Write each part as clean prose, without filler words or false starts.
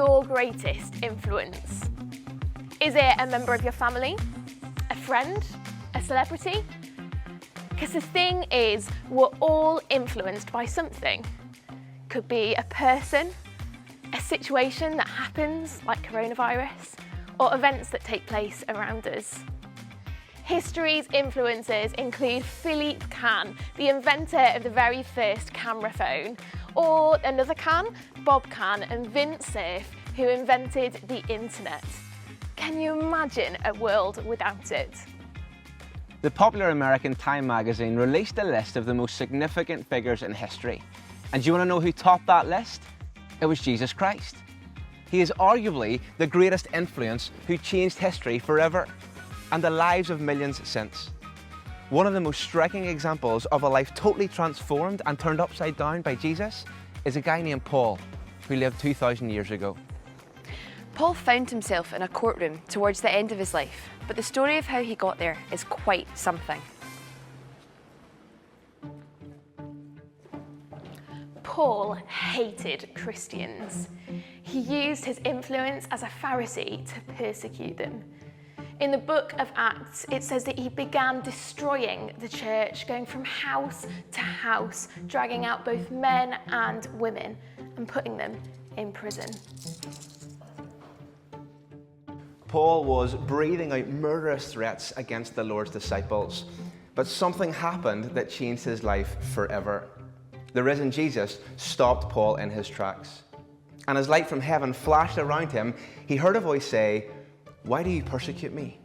your greatest influence? Is it a member of your family, a friend, a celebrity? Because the thing is, we're all influenced by something. Could be a person, a situation that happens, like coronavirus, or events that take place around us. History's influences include Philippe Cahn, the inventor of the very first camera phone, or another Cahn, Bob Cahn, and Vint Cerf, who invented the internet. Can you imagine a world without it? The popular American Time magazine released a list of the most significant figures in history. And do you want to know who topped that list? It was Jesus Christ. He is arguably the greatest influence who changed history forever, and the lives of millions since. One of the most striking examples of a life totally transformed and turned upside down by Jesus is a guy named Paul, who lived 2,000 years ago. Paul found himself in a courtroom towards the end of his life, but the story of how he got there is quite something. Paul hated Christians. He used his influence as a Pharisee to persecute them. In the book of Acts, it says that he began destroying the church, going from house to house, dragging out both men and women and putting them in prison. Paul was breathing out murderous threats against the Lord's disciples, but something happened that changed his life forever. The risen Jesus stopped Paul in his tracks. And as light from heaven flashed around him, he heard a voice say, "Why do you persecute me?"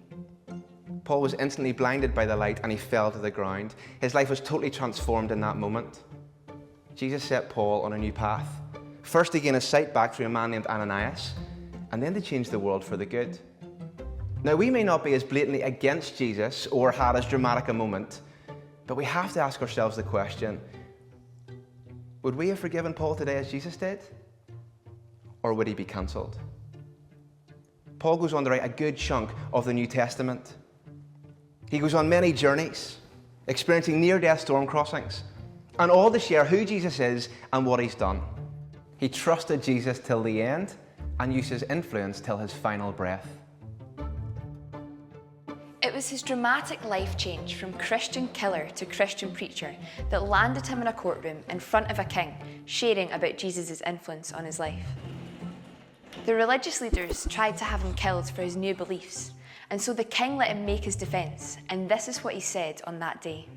Paul was instantly blinded by the light and he fell to the ground. His life was totally transformed in that moment. Jesus set Paul on a new path, first to gain his sight back through a man named Ananias, and then to change the world for the good. Now, we may not be as blatantly against Jesus or had as dramatic a moment, but we have to ask ourselves the question, would we have forgiven Paul today as Jesus did? Or would he be cancelled? Paul goes on to write a good chunk of the New Testament. He goes on many journeys, experiencing near-death storm crossings, and all to share who Jesus is and what he's done. He trusted Jesus till the end and used his influence till his final breath. It was his dramatic life change from Christian killer to Christian preacher that landed him in a courtroom in front of a king, sharing about Jesus' influence on his life. The religious leaders tried to have him killed for his new beliefs, and so the king let him make his defence, and this is what he said on that day.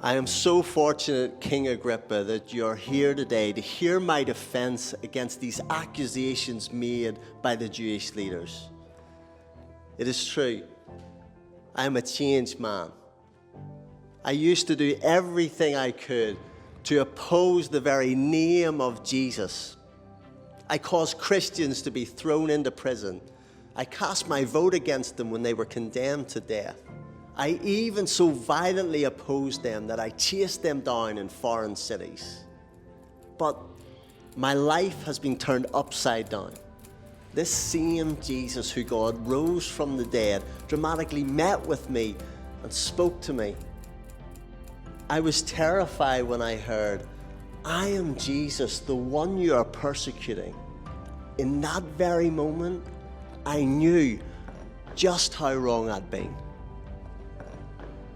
I am so fortunate, King Agrippa, that you're here today to hear my defense against these accusations made by the Jewish leaders. It is true, I am a changed man. I used to do everything I could to oppose the very name of Jesus. I caused Christians to be thrown into prison. I cast my vote against them when they were condemned to death. I even so violently opposed them that I chased them down in foreign cities. But my life has been turned upside down. This same Jesus who God rose from the dead dramatically met with me and spoke to me. I was terrified when I heard, "I am Jesus, the one you are persecuting." In that very moment, I knew just how wrong I'd been.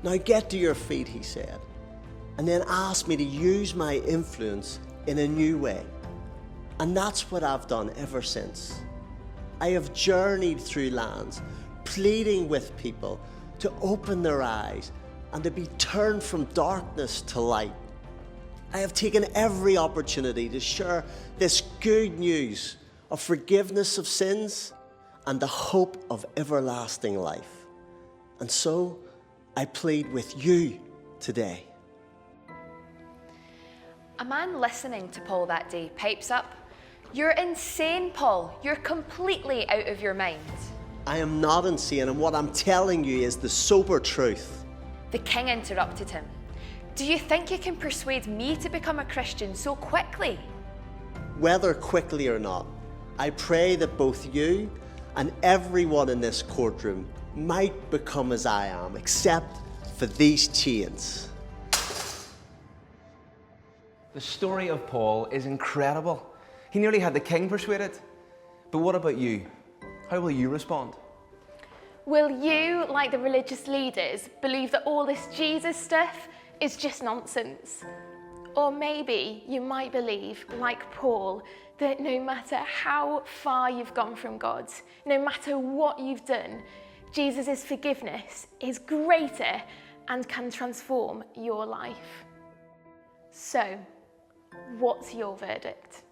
"Now get to your feet," he said, and then asked me to use my influence in a new way. And that's what I've done ever since. I have journeyed through lands, pleading with people to open their eyes and to be turned from darkness to light. I have taken every opportunity to share this good news of forgiveness of sins and the hope of everlasting life. And so, I plead with you today. A man listening to Paul that day pipes up, "You're insane, Paul. You're completely out of your mind." I am not insane, and what I'm telling you is the sober truth. The king interrupted him. "Do you think you can persuade me to become a Christian so quickly?" Whether quickly or not, I pray that both you and everyone in this courtroom might become as I am, except for these chains. The story of Paul is incredible. He nearly had the king persuaded. But what about you? How will you respond? Will you, like the religious leaders, believe that all this Jesus stuff is just nonsense? Or maybe you might believe, like Paul, that no matter how far you've gone from God, no matter what you've done, Jesus' forgiveness is greater and can transform your life. So, what's your verdict?